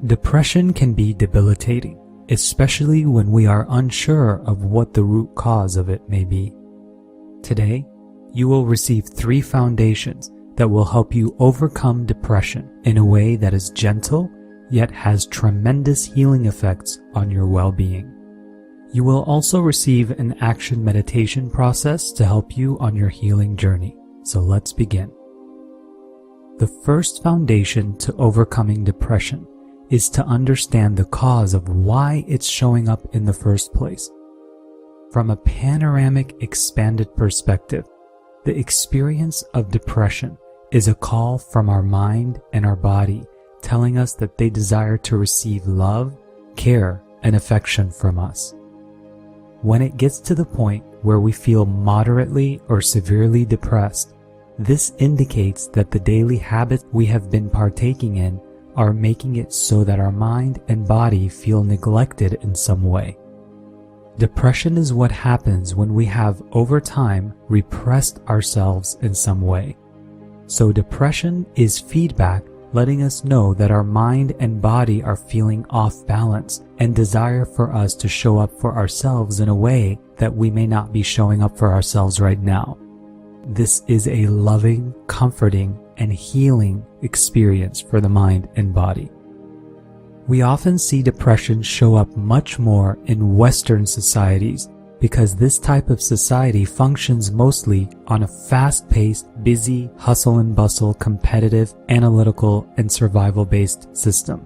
Depression can be debilitating, especially when we are unsure of what the root cause of it may be. Today, you will receive 3 foundations that will help you overcome depression in a way that is gentle, yet has tremendous healing effects on your well-being. You will also receive an action meditation process to help you on your healing journey. So let's begin. The first foundation to overcoming depression is to understand the cause of why it's showing up in the first place. From a panoramic, expanded perspective, the experience of depression is a call from our mind and our body telling us that they desire to receive love, care, and affection from us. When it gets to the point where we feel moderately or severely depressed, this indicates that the daily habits we have been partaking in are making it so that our mind and body feel neglected in some way. Depression is what happens when we have, over time, repressed ourselves in some way. So depression is feedback letting us know that our mind and body are feeling off balance and desire for us to show up for ourselves in a way that we may not be showing up for ourselves right now. This is a loving, comforting, and healing experience for the mind and body. We often see depression show up much more in Western societies because this type of society functions mostly on a fast-paced, busy, hustle and bustle, competitive, analytical, and survival-based system.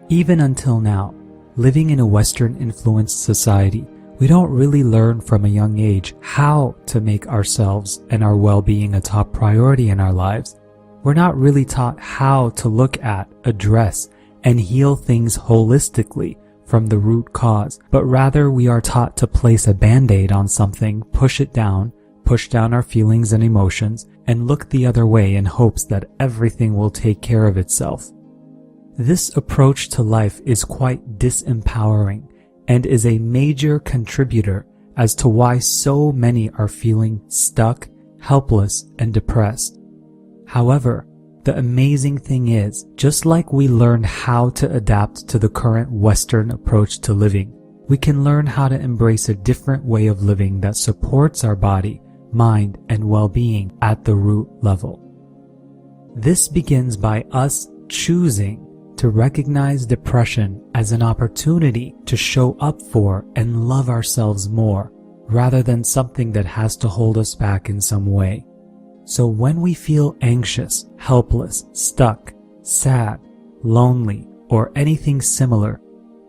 Even until now, living in a Western-influenced society, we don't really learn from a young age how to make ourselves and our well-being a top priority in our lives. We're not really taught how to look at, address, and heal things holistically from the root cause, but rather we are taught to place a band-aid on something, push down our feelings and emotions, and look the other way in hopes that everything will take care of itself. This approach to life is quite disempowering and is a major contributor as to why so many are feeling stuck, helpless, and depressed. However, the amazing thing is, just like we learned how to adapt to the current Western approach to living, we can learn how to embrace a different way of living that supports our body, mind, and well-being at the root level. This begins by us choosing to recognize depression as an opportunity to show up for and love ourselves more, rather than something that has to hold us back in some way. So when we feel anxious, helpless, stuck, sad, lonely, or anything similar,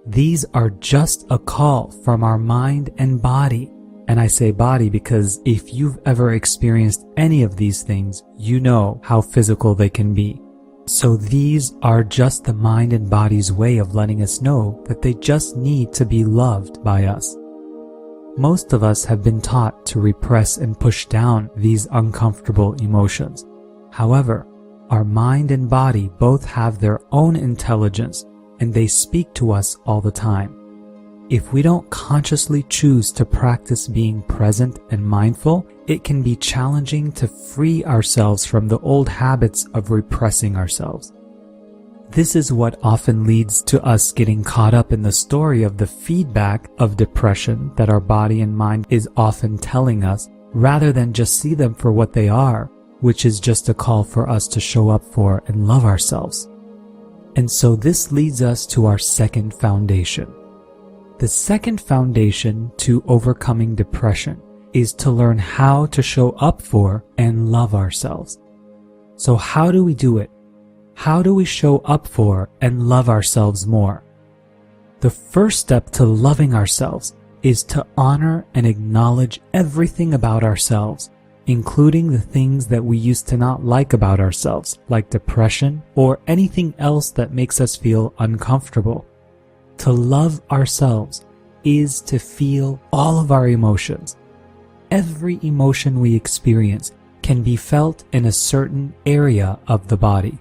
these are just a call from our mind and body. And I say body because if you've ever experienced any of these things, you know how physical they can be. So these are just the mind and body's way of letting us know that they just need to be loved by us. Most of us have been taught to repress and push down these uncomfortable emotions. However, our mind and body both have their own intelligence and they speak to us all the time. If we don't consciously choose to practice being present and mindful, it can be challenging to free ourselves from the old habits of repressing ourselves. This is what often leads to us getting caught up in the story of the feedback of depression that our body and mind is often telling us, rather than just see them for what they are, which is just a call for us to show up for and love ourselves. And so this leads us to our second foundation. The second foundation to overcoming depression is to learn how to show up for and love ourselves. So how do we do it? How do we show up for and love ourselves more? The first step to loving ourselves is to honor and acknowledge everything about ourselves, including the things that we used to not like about ourselves, like depression or anything else that makes us feel uncomfortable. To love ourselves is to feel all of our emotions. Every emotion we experience can be felt in a certain area of the body.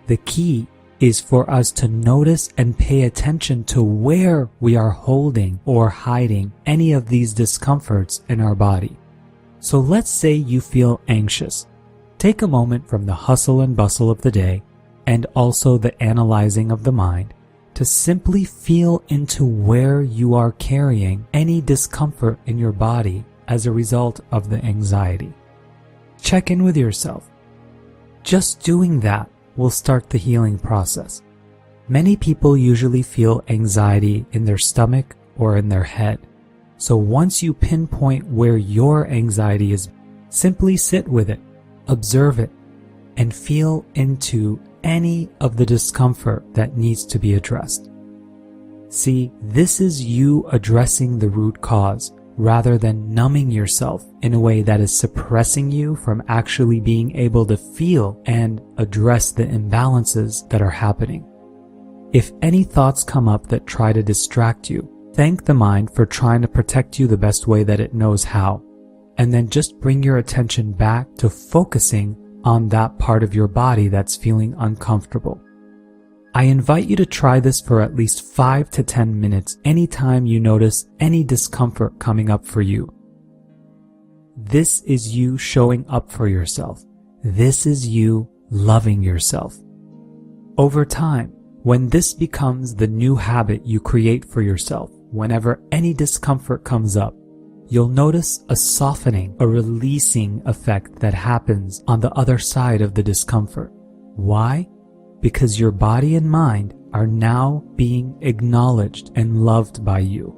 The key is for us to notice and pay attention to where we are holding or hiding any of these discomforts in our body. So let's say you feel anxious. Take a moment from the hustle and bustle of the day and also the analyzing of the mind, to simply feel into where you are carrying any discomfort in your body as a result of the anxiety. Check in with yourself. Just doing that will start the healing process. Many people usually feel anxiety in their stomach or in their head. So once you pinpoint where your anxiety is, simply sit with it, observe it, and feel into any of the discomfort that needs to be addressed. See, this is you addressing the root cause rather than numbing yourself in a way that is suppressing you from actually being able to feel and address the imbalances that are happening. If any thoughts come up that try to distract you, thank the mind for trying to protect you the best way that it knows how, and then just bring your attention back to focusing on that part of your body that's feeling uncomfortable. I invite you to try this for at least 5 to 10 minutes anytime you notice any discomfort coming up for you. This is you showing up for yourself. This is you loving yourself. Over time, when this becomes the new habit you create for yourself, whenever any discomfort comes up, you'll notice a softening, a releasing effect that happens on the other side of the discomfort. Why? Because your body and mind are now being acknowledged and loved by you.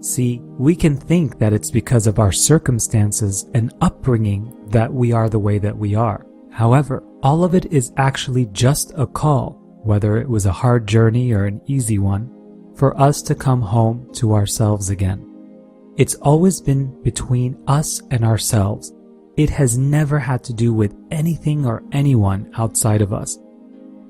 See, we can think that it's because of our circumstances and upbringing that we are the way that we are. However, all of it is actually just a call, whether it was a hard journey or an easy one, for us to come home to ourselves again. It's always been between us and ourselves. It has never had to do with anything or anyone outside of us.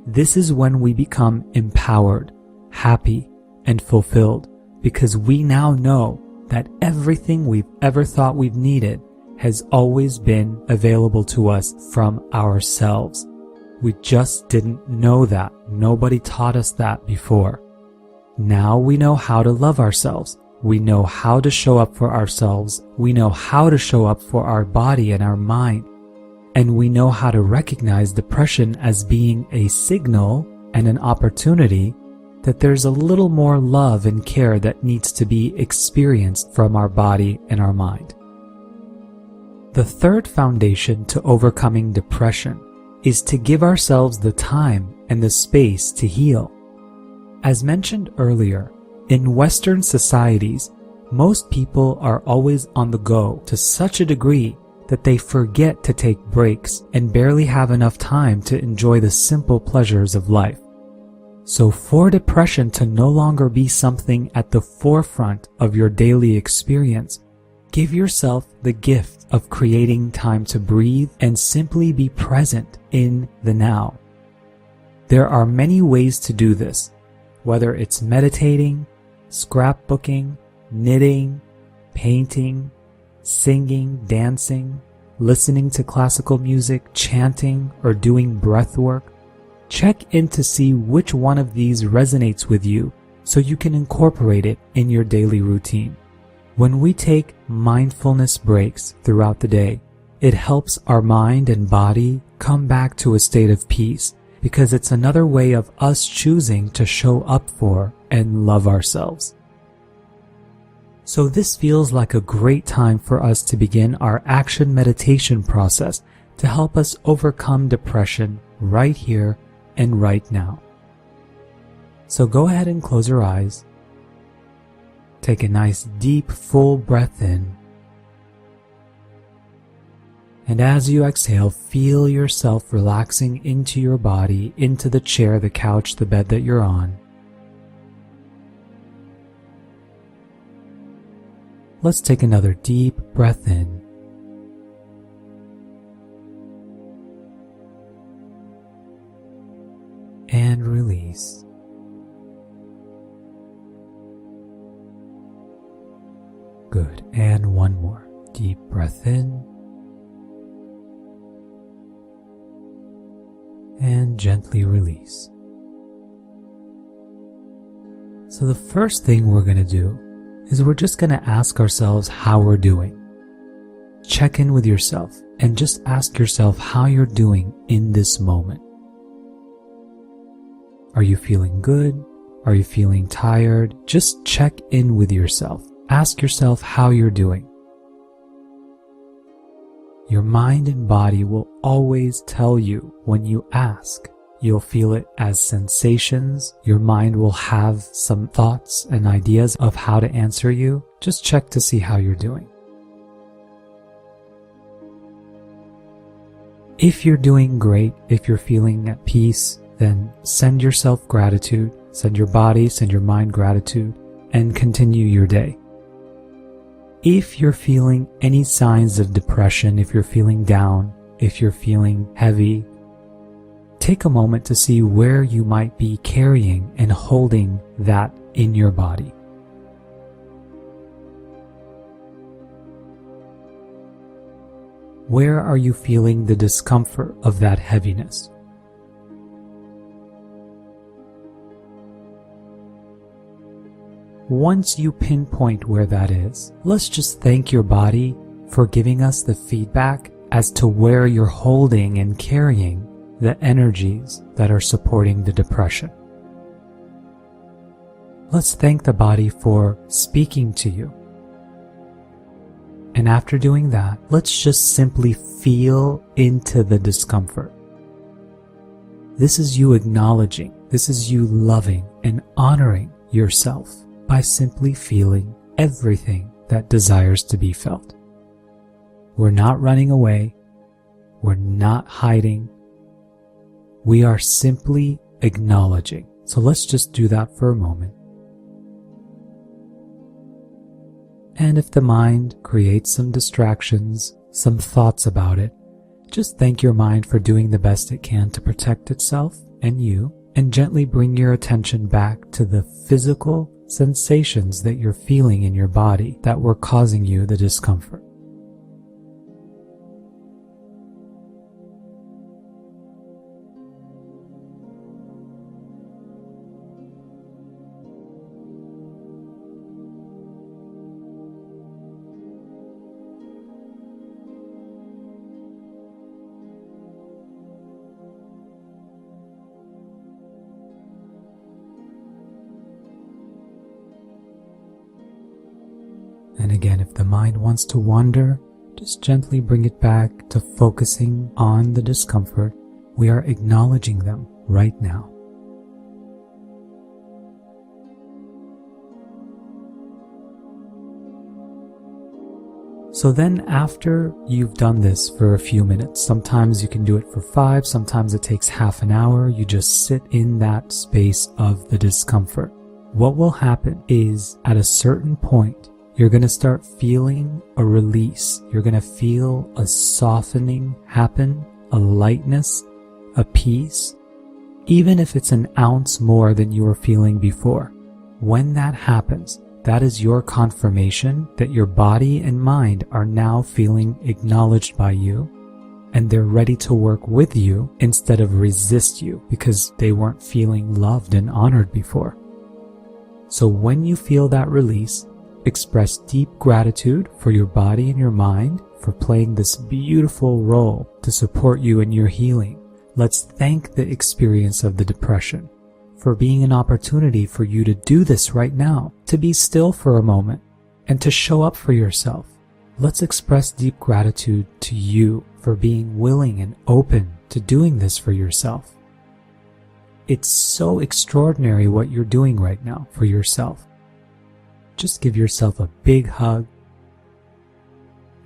This is when we become empowered, happy, and fulfilled, because we now know that everything we've ever thought we've needed has always been available to us from ourselves. We just didn't know that. Nobody taught us that before. Now we know how to love ourselves. We know how to show up for ourselves. We know how to show up for our body and our mind. And we know how to recognize depression as being a signal and an opportunity that there's a little more love and care that needs to be experienced from our body and our mind. The third foundation to overcoming depression is to give ourselves the time and the space to heal. As mentioned earlier, in Western societies, most people are always on the go to such a degree that they forget to take breaks and barely have enough time to enjoy the simple pleasures of life. So for depression to no longer be something at the forefront of your daily experience, give yourself the gift of creating time to breathe and simply be present in the now. There are many ways to do this, whether it's meditating, scrapbooking, knitting, painting, singing, dancing, listening to classical music, chanting, or doing breath work. Check in to see which one of these resonates with you so you can incorporate it in your daily routine. When we take mindfulness breaks throughout the day, it helps our mind and body come back to a state of peace, because it's another way of us choosing to show up for and love ourselves. So this feels like a great time for us to begin our action meditation process to help us overcome depression right here and right now. So go ahead and close your eyes. Take a nice deep full breath in. And as you exhale, feel yourself relaxing into your body, into the chair, the couch, the bed that you're on. Let's take another deep breath in. And release. Good. And one more. Deep breath in. And gently release. So the first thing we're going to do is we're just going to ask ourselves how we're doing. Check in with yourself and just ask yourself how you're doing in this moment. Are you feeling good? Are you feeling tired? Just check in with yourself. Ask yourself how you're doing. Your mind and body will always tell you when you ask. You'll feel it as sensations. Your mind will have some thoughts and ideas of how to answer you. Just check to see how you're doing. If you're doing great, if you're feeling at peace, then send yourself gratitude, send your body, send your mind gratitude, and continue your day. If you're feeling any signs of depression, if you're feeling down, if you're feeling heavy, take a moment to see where you might be carrying and holding that in your body. Where are you feeling the discomfort of that heaviness? Once you pinpoint where that is, let's just thank your body for giving us the feedback as to where you're holding and carrying the energies that are supporting the depression. Let's thank the body for speaking to you. And after doing that, let's just simply feel into the discomfort. This is you acknowledging, this is you loving and honoring yourself by simply feeling everything that desires to be felt. We're not running away. We're not hiding. We are simply acknowledging. So let's just do that for a moment. And if the mind creates some distractions, some thoughts about it, just thank your mind for doing the best it can to protect itself and you, and gently bring your attention back to the physical sensations that you're feeling in your body that were causing you the discomfort. And again, if the mind wants to wander, just gently bring it back to focusing on the discomfort. We are acknowledging them right now. So then after you've done this for a few minutes, sometimes you can do it for 5, sometimes it takes half an hour, you just sit in that space of the discomfort. What will happen is at a certain point, you're going to start feeling a release. You're going to feel a softening happen, a lightness, a peace, even if it's an ounce more than you were feeling before. When that happens, that is your confirmation that your body and mind are now feeling acknowledged by you, and they're ready to work with you instead of resist you because they weren't feeling loved and honored before. So when you feel that release, express deep gratitude for your body and your mind for playing this beautiful role to support you in your healing. Let's thank the experience of the depression for being an opportunity for you to do this right now, to be still for a moment and to show up for yourself. Let's express deep gratitude to you for being willing and open to doing this for yourself. It's so extraordinary what you're doing right now for yourself. Just give yourself a big hug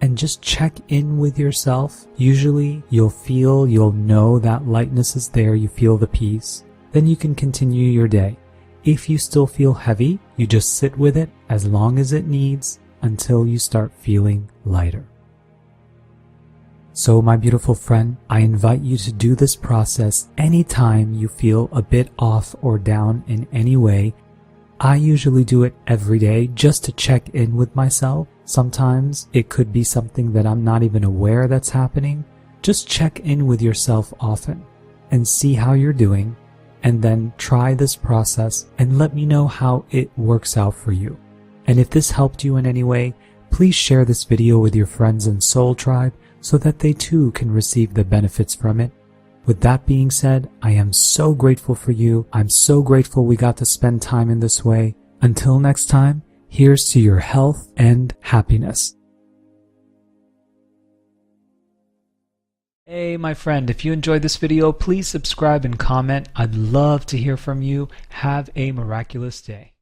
and just check in with yourself. Usually you'll know that lightness is there, you feel the peace. Then you can continue your day. If you still feel heavy, you just sit with it as long as it needs until you start feeling lighter. So my beautiful friend, I invite you to do this process anytime you feel a bit off or down in any way. I usually do it every day just to check in with myself. Sometimes it could be something that I'm not even aware that's happening. Just check in with yourself often and see how you're doing, and then try this process and let me know how it works out for you. And if this helped you in any way, please share this video with your friends in Soul Tribe so that they too can receive the benefits from it. With that being said, I am so grateful for you. I'm so grateful we got to spend time in this way. Until next time, here's to your health and happiness. Hey my friend, if you enjoyed this video, please subscribe and comment. I'd love to hear from you. Have a miraculous day.